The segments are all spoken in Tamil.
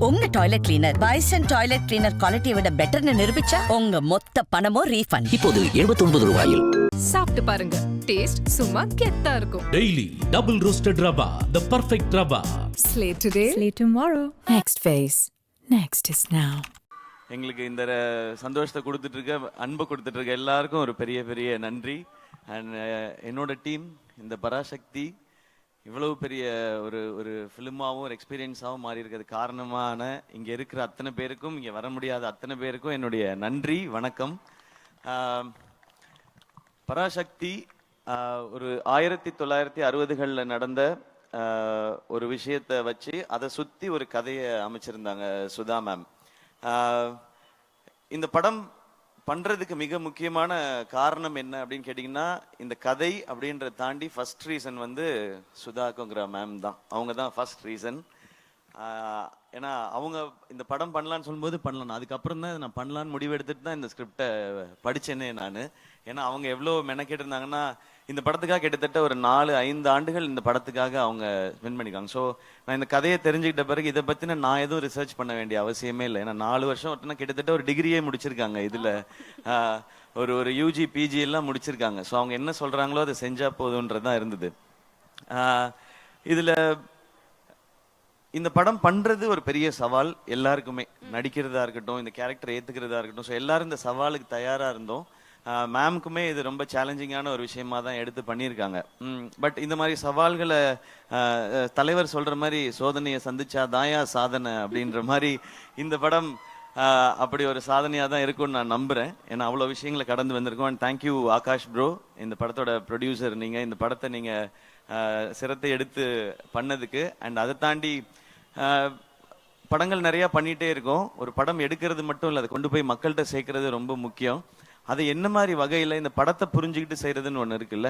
உங்க toilet cleaner bison toilet cleaner குவாலிட்டியை விட பெட்டர்னு நிரூபிச்சா உங்க மொத்த பணமும் ரீஃபண்ட். இப்போது 79 ரூபாயில். சாப்பிட்டு பாருங்க, டேஸ்ட் சும்மா கெத்தா இருக்கும். Daily double roasted rava, the perfect rava. Slate today, slate tomorrow. Next phase. Next is now. எங்களுக்கு இந்த சந்தோஷத்தை கொடுத்துட்டு இருக்க, அன்பை கொடுத்துட்டு இருக்க எல்லாருக்கும் ஒரு பெரிய பெரிய நன்றி. அண்ட் என்னோட டீம் இந்த பராசக்தி இவ்வளவு பெரிய ஒரு ஒரு ஃபிலிமாவும் ஒரு எக்ஸ்பீரியன்ஸாகவும் மாறி இருக்கிறது காரணமான இங்கே இருக்கிற அத்தனை பேருக்கும், இங்கே வர முடியாத அத்தனை பேருக்கும் என்னுடைய நன்றி, வணக்கம். பராசக்தி ஒரு 1960களில் நடந்த ஒரு விஷயத்தை வச்சு அதை சுற்றி ஒரு கதையை அமைச்சிருந்தாங்க சுதா மேம். இந்த படம் பண்றதுக்கு மிக முக்கியமான காரணம் என்ன அப்படின்னு கேட்டிங்கன்னா, இந்த கதை அப்படின்றத தாண்டி ஃபர்ஸ்ட் ரீசன் வந்து சுதாக்குங்கிற மேம் தான். அவங்க தான் ஃபர்ஸ்ட் ரீசன். ஏன்னா அவங்க இந்த படம் பண்ணலான்னு சொல்லும்போது பண்ணலாம், அதுக்கப்புறம் தான் நான் பண்ணலான்னு முடிவெடுத்துட்டு தான் இந்த ஸ்கிரிப்டை படித்தேனே நான். ஏன்னா அவங்க எவ்வளோ மெனக்கெட்டு இருந்தாங்கன்னா, இந்த படத்துக்காக கிட்டத்தட்ட ஒரு 4-5 ஆண்டுகள் இந்த படத்துக்காக அவங்க ஸ்பெண்ட் பண்ணியிருக்காங்க. ஸோ நான் இந்த கதையை தெரிஞ்சுக்கிட்ட பிறகு இதை பற்றின நான் எதுவும் ரிசர்ச் பண்ண வேண்டிய அவசியமே இல்லை. ஏன்னா 4 வருஷம் ஒட்டினா கிட்டத்தட்ட ஒரு டிகிரியே முடிச்சிருக்காங்க, இதில் ஒரு யூஜி பிஜி எல்லாம் முடிச்சிருக்காங்க. ஸோ அவங்க என்ன சொல்கிறாங்களோ அதை செஞ்சால் போதுன்றதான் இருந்தது. இதில் இந்த படம் பண்ணுறது ஒரு பெரிய சவால் எல்லாருக்குமே, நடிக்கிறதா இருக்கட்டும், இந்த கேரக்டர் ஏற்றுக்கிறதா இருக்கட்டும். ஸோ எல்லாரும் இந்த சவாலுக்கு தயாராக இருந்தோம். மேம்க்குமே இது ரொம்ப சேலஞ்சிங்கான ஒரு விஷயமா தான் எடுத்து பண்ணியிருக்காங்க. பட் இந்த மாதிரி சவால்களை தலைவர் சொல்கிற மாதிரி சோதனையை சந்திச்சா தாயா சாதனை அப்படின்ற மாதிரி இந்த படம் அப்படி ஒரு சாதனையாக தான் இருக்கும்னு நான் நம்புகிறேன். ஏன்னா அவ்வளோ விஷயங்களை கடந்து வந்திருக்கோம். அண்ட் தேங்க்யூ ஆகாஷ் ப்ரோ, இந்த படத்தோட ப்ரொடியூசர் நீங்கள், இந்த படத்தை நீங்கள் சிரத்தை எடுத்து பண்ணதுக்கு. அண்ட் அதை தாண்டி படங்கள் நிறையா பண்ணிகிட்டே இருக்கோம். ஒரு படம் எடுக்கிறது மட்டும் இல்லை, அதை கொண்டு போய் மக்கள்கிட்ட சேர்க்கறது ரொம்ப முக்கியம். அது என்ன மாதிரி வகையில் இந்த படத்தை புரிஞ்சுக்கிட்டு செய்கிறதுன்னு ஒன்று இருக்குல்ல,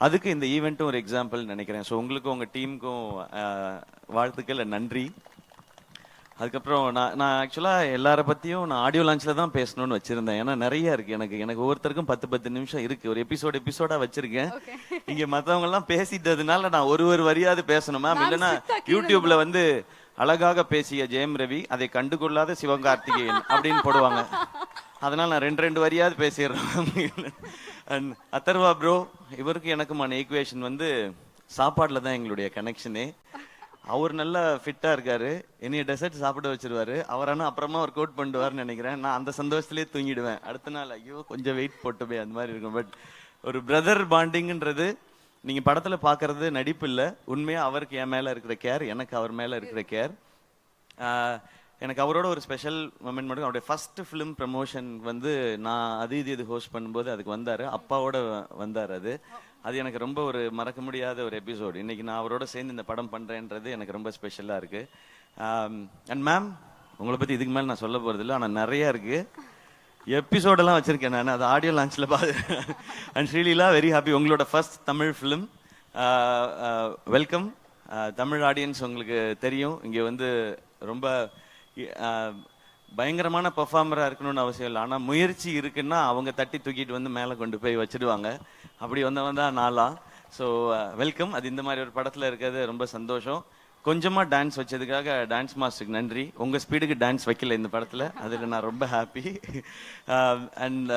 அதுக்கு இந்த ஈவெண்ட்டும் ஒரு எக்ஸாம்பிள் நினைக்கிறேன். ஸோ உங்களுக்கும் உங்கள் டீமுக்கும் வாழ்த்துக்கள், நன்றி. அதுக்கப்புறம் நான் ஆக்சுவலாக எல்லாரை பற்றியும் நான் ஆடியோ லான்ச்சில் தான் பேசணும்னு வச்சுருந்தேன். ஏன்னா நிறைய இருக்குது, எனக்கு ஒவ்வொருத்தருக்கும் 10 நிமிஷம் இருக்குது. ஒரு எபிசோடாக வச்சுருக்கேன். இங்கே மற்றவங்கெல்லாம் பேசிட்டதுனால நான் ஒரு வரியாவது பேசணும் மேம். இல்லைன்னா யூடியூப்பில் வந்து அழகாக பேசிய ஜெயம் ரவி, அதை கண்டுகொள்ளாத சிவகார்த்திகேயன் அப்படின்னு போடுவாங்க. அதனால் நான் 2 வரியாவது பேசிடுறேன். அண்ட் அதர்வா ப்ரோ, இவருக்கு எனக்குமான ஈக்குவேஷன் வந்து சாப்பாட்டில் தான் எங்களுடைய கனெக்ஷனே. அவர் நல்லா ஃபிட்டாக இருக்காரு, என்னைய டெசர்ட் சாப்பிட வச்சிருவாரு. அவரானா அப்புறமா ஒரு கோட் பண்ணிடுவார்னு நினைக்கிறேன். நான் அந்த சந்தோஷத்துலேயே தூங்கிடுவேன். அடுத்த நாள் ஐயோ கொஞ்சம் வெயிட் போட்டுமே அந்த மாதிரி இருக்கும். பட் ஒரு பிரதர் பாண்டிங்ன்றது நீங்கள் படத்தில் பார்க்குறது நடிப்பு இல்லை, உண்மையாக அவருக்கு என் மேலே இருக்கிற கேர், எனக்கு அவர் மேலே இருக்கிற கேர். எனக்கு அவரோட ஒரு ஸ்பெஷல் மொமெண்ட் மட்டும், அவருடைய ஃபர்ஸ்ட் ஃபிலிம் ப்ரமோஷன் வந்து நான் இது ஹோஸ்ட் பண்ணும்போது அதுக்கு வந்தார், அப்பாவோட வந்தார். அது எனக்கு ரொம்ப ஒரு மறக்க முடியாத ஒரு எபிசோடு. இன்றைக்கி நான் அவரோட சேர்ந்து இந்த படம் பண்ணுறேன்றது எனக்கு ரொம்ப ஸ்பெஷலாக இருக்குது. அண்ட் மேம், உங்களை பற்றி இதுக்கு மேலே நான் சொல்ல போகிறதில்ல, ஆனால் நிறையா இருக்குது. எபிசோடெல்லாம் வச்சுருக்கேன் நான், அது ஆடியோ லான்ச்சில் பார்த்து. அண்ட் ஸ்ரீலீலா, வெரி ஹாப்பி, உங்களோட first Tamil film. Welcome. Tamil audience உங்களுக்கு தெரியும், இங்கே வந்து ரொம்ப பயங்கரமான பெர்ஃபார்மராக இருக்கணும்னு அவசியம் இல்லை, ஆனால் முயற்சி இருக்குன்னா அவங்க தட்டி தூக்கிட்டு வந்து மேலே கொண்டு போய் வச்சுடுவாங்க. அப்படி வந்தவன் தான் நாளா. So welcome. அது இந்த மாதிரி ஒரு படத்தில் இருக்கிறது ரொம்ப சந்தோஷம். கொஞ்சமாக டான்ஸ் வச்சதுக்காக டான்ஸ் மாஸ்டருக்கு நன்றி. உங்கள் ஸ்பீடுக்கு டான்ஸ் வைக்கல இந்த படத்தில், அதில் நான் ரொம்ப ஹாப்பி. அண்ட்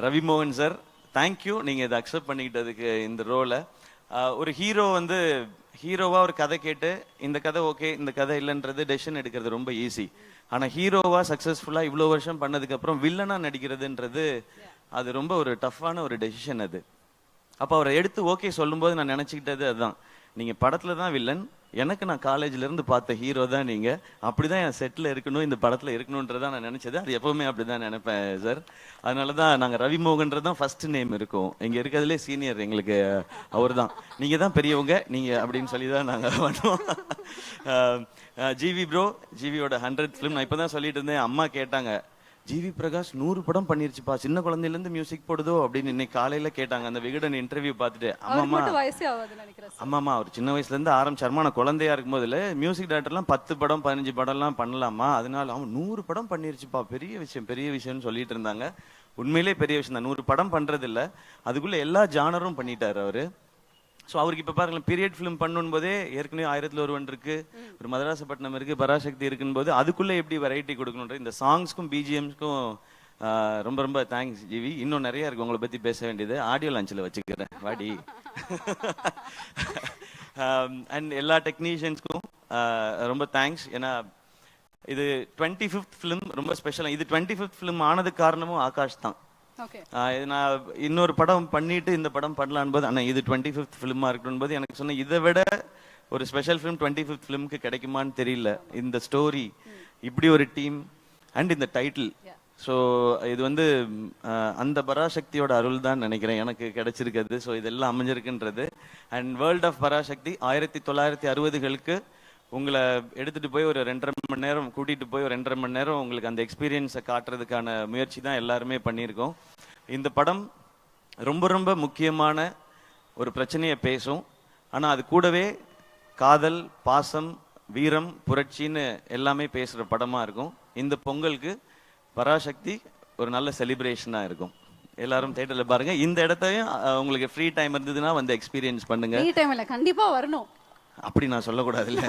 ரவி மோகன் சார், தேங்க்யூ, நீங்கள் இதை அக்செப்ட் பண்ணிக்கிட்டதுக்கு இந்த ரோலை. ஒரு ஹீரோ வந்து ஹீரோவாக ஒரு கதை கேட்டு இந்த கதை ஓகே, இந்த கதை இல்லைன்றது டெசிஷன் எடுக்கிறது ரொம்ப ஈஸி. ஆனால் ஹீரோவாக சக்ஸஸ்ஃபுல்லாக இவ்வளோ வருஷம் பண்ணதுக்கப்புறம் வில்லனாக நடிக்கிறதுன்றது அது ரொம்ப ஒரு டஃப்பான ஒரு டெசிஷன். அது அப்போ அவரை எடுத்து ஓகே சொல்லும்போது நான் நினச்சிக்கிட்டது அதுதான், நீங்கள் படத்தில் தான் வில்லன், எனக்கு நான் காலேஜ்லேருந்து பார்த்த ஹீரோ தான் நீங்கள், அப்படி தான் என் செட்டில் இருக்கணும், இந்த படத்தில் இருக்கணுன்றதான் நான் நினச்சது. அது எப்போவுமே அப்படி தான் நினைப்பேன் சார். அதனால தான் நாங்கள் ரவி மோகன்றது தான் ஃபஸ்ட்டு நேம் இருக்கும். இங்கே இருக்கிறதுலே சீனியர் எங்களுக்கு அவர் தான், நீங்கள் தான் பெரியவங்க நீங்கள் அப்படின்னு சொல்லி தான் நாங்கள் பண்ணுவோம். ஜிவி ப்ரோ, ஜிவியோட 100th ஃபிலிம். நான் இப்போ தான் சொல்லிட்டு இருந்தேன், அம்மா கேட்டாங்க, ஜிவி பிரகாஷ் 100 படம் பண்ணிருச்சுப்பா, சின்ன குழந்தையிலேருந்து மியூசிக் போடுதோ அப்படின்னு இன்னைக்கு காலையில் கேட்டாங்க அந்த விகடன் இன்டர்வியூ பார்த்துட்டு. அம்மாமா அவர் சின்ன வயசுலேருந்து ஆரம்பிச்சாருமா, நான் குழந்தையா இருக்கும் போதுல மியூசிக் டைரக்டர்லாம் 10 படம் 15 படம்லாம் பண்ணலாமா, அதனால அவன் 100 படம் பண்ணிருச்சுப்பா, பெரிய விஷயம்னு சொல்லிட்டு இருந்தாங்க. உண்மையிலே பெரிய விஷயம் தான். 100 படம் பண்ணுறது இல்லை, அதுக்குள்ளே எல்லா ஜானரும் பண்ணிட்டார் அவர். ஸோ அவருக்கு இப்போ பாருங்களேன் பீரியட் ஃபிலிம் பண்ணும் போதே ஏற்கனவே 1001 இருக்கு, ஒரு மதராசப்பட்டினம் இருக்கு, பராசக்தி இருக்குன்னு போது அதுக்குள்ளே எப்படி வெரைட்டி கொடுக்கணுன்ற இந்த சாங்ஸ்க்கும் பிஜிஎம்ஸ்க்கும் ரொம்ப ரொம்ப தேங்க்ஸ் ஜிவி. இன்னும் நிறைய இருக்கு உங்களை பற்றி பேச வேண்டியது, ஆடியோ லான்ச்சில் வச்சுக்கிறேன் வாடி. அண்ட் எல்லா டெக்னீஷியன்ஸ்க்கும் ரொம்ப தேங்க்ஸ். ஏன்னா இது 25th ஃபிலிம், ரொம்ப ஸ்பெஷலாக. இது 25th ஃபிலிம் ஆனதுக்கு காரணமும் ஆகாஷ் தான். நான் இன்னொரு படம் பண்ணிட்டு இந்த படம் பண்ணலான் போது அண்ணா இது 25th ஃபிலிமாக இருக்கணும் போது எனக்கு சொன்ன இதை விட ஒரு ஸ்பெஷல் ஃபிலிம் 25th ஃபிலிமுக்கு கிடைக்குமான்னு தெரியல. இந்த ஸ்டோரி, இப்படி ஒரு டீம் அண்ட் இந்த டைட்டில். ஸோ இது வந்து அந்த பராசக்தியோட அருள் தான் நினைக்கிறேன் எனக்கு கிடைச்சிருக்கிறது. ஸோ இதெல்லாம் அமைஞ்சிருக்குன்றது. அண்ட் வேர்ல்ட் ஆஃப் பராசக்தி 1960களுக்கு உங்களை எடுத்துட்டு போய் ஒரு 2.5 மணி நேரம் கூட்டிட்டு போய் ஒரு 2.5 மணி நேரம் உங்களுக்கு அந்த எக்ஸ்பீரியன்ஸை காட்டுறதுக்கான முயற்சி தான் எல்லாருமே பண்ணியிருக்கோம். இந்த படம் ரொம்ப ரொம்ப முக்கியமான ஒரு பிரச்சனையை பேசும். ஆனால் அது கூடவே காதல், பாசம், வீரம், புரட்சின்னு எல்லாமே பேசுகிற படமாக இருக்கும். இந்த பொங்கலுக்கு பராசக்தி ஒரு நல்ல செலிப்ரேஷனாக இருக்கும். எல்லாரும் தியேட்டரில் பாருங்க. இந்த இடத்தையும் உங்களுக்கு ஃப்ரீ டைம் இருந்ததுன்னா வந்து எக்ஸ்பீரியன்ஸ் பண்ணுங்க. ஃப்ரீ டைம் இல்லை, கண்டிப்பாக வரணும். அப்படி நான் சொல்லக்கூடாது இல்லை.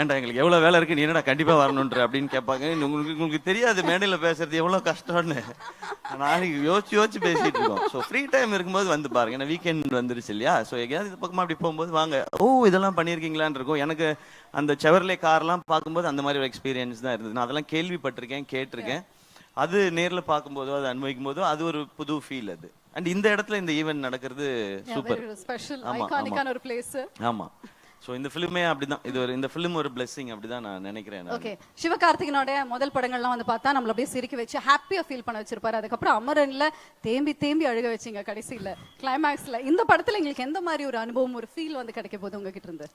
ஏன்டா எங்களுக்கு எவ்வளோ வேலை இருக்கு, நீ என்னடா கண்டிப்பாக வரணுன்ற அப்படின்னு கேட்பாங்க. உங்களுக்கு தெரியாது மேடையில் பேசுறது எவ்வளோ கஷ்டம்னு. நாளைக்கு யோசிச்சு பேசிட்டு இருக்கோம். ஸோ ஃப்ரீ டைம் இருக்கும்போது வந்து பாருங்க. ஏன்னா வீக்கெண்ட் வந்துருச்சு இல்லையா? ஸோ எங்கேயாவது இது பக்கமாக அப்படி போகும்போது வாங்க, ஓ இதெல்லாம் பண்ணியிருக்கீங்களான்னு இருக்கும். எனக்கு அந்த செவர்லே கார்லாம் பார்க்கும்போது அந்த மாதிரி ஒரு எக்ஸ்பீரியன்ஸ் தான் இருந்தது. நான் அதெல்லாம் கேள்விப்பட்டிருக்கேன், கேட்டிருக்கேன். அது நேரில் பார்க்கும்போதோ அதை அனுபவிக்கும் போதோ அது ஒரு புது ஃபீல் அது. அண்ட் இந்த இடத்துல இந்த ஈவென்ட் நடக்கிறது சூப்பர், ஸ்பெஷல், ஐகானிக்கான ஒரு பிளேஸ். ஆமா. ஸோ இந்த ஃபிலிமே அப்படிதான். இந்த ஃபிலிம் ஒரு பிளெஸிங் அப்படிதான் நான் நினைக்கிறேன். ஓகே, சிவகார்த்திகனோட முதல் படங்கள்லாம் வந்து பார்த்தா நம்மள அப்படியே சிரிக்க வச்சு ஹாப்பியா ஃபீல் பண்ண வச்சிருப்பாரு. அதுக்கப்புறம் அமரன்ல தேம்பி அழுக வச்சிங்க கடைசியில கிளைமேக்ஸ்ல. இந்த படத்துல எங்களுக்கு எந்த மாதிரி ஒரு அனுபவம், ஒரு ஃபீல் வந்து கிடைக்க போகுது உங்ககிட்ட இருந்து?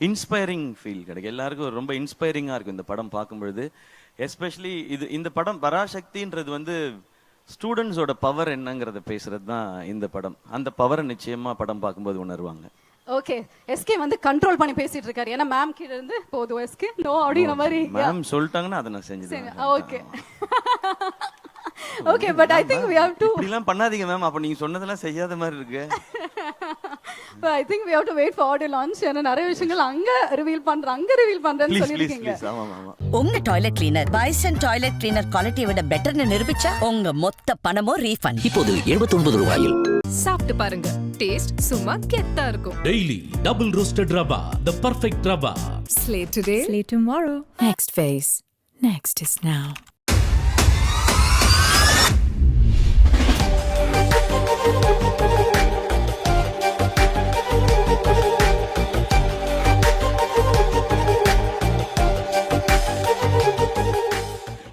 இன்ஸ்பைரிங் ஃபீல் கிடைக்கும் எல்லாருக்கும். ரொம்ப இன்ஸ்பைரிங்கா இருக்கும் இந்த படம் பார்க்கும்பொழுது. எஸ்பெஷலி இந்த படம் பராசக்தின்றது வந்து ஸ்டூடெண்ட்ஸோட பவர் என்னங்கிறத பேசுறது தான் இந்த படம். அந்த பவரை நிச்சயமா படம் பார்க்கும்போது உணர்வாங்க. ஓகே, எஸ்கே வந்து கண்ட்ரோல் பண்ணி பேசிட்டு இருக்காரு. ஏன்னா மேம் கிட்ட இருந்து போதும் எஸ்கே நோ அப்படிங்கிற மாதிரி மேம் சொல்லிட்டாங்கன்னா அதை நான் செஞ்சுடுவேன். Okay okay, but I think we have to இப்படிலாம் பண்ணாதீங்க மேம். அப்ப நீங்க சொன்னதெல்லாம் செய்யாத மாதிரி இருக்கு. But I think we have to wait for audio launch. ஏன்னா நிறைய விஷயங்கள் அங்க ரிவீல் பண்றேன்னு சொல்லிருக்கீங்க. உங்க toilet cleaner bison toilet cleaner குவாலிட்டியை விட பெட்டர்னு நிரூபிச்சா உங்க மொத்த பணமும் ரீஃபண்ட். இப்போது 79 ரூபாயில். சாப்பிட்டு பாருங்க, டேஸ்ட் சும்மா கெத்தா இருக்கும். Daily double roasted rava, the perfect rava. Slate today, Slate tomorrow. Next phase. Next is now.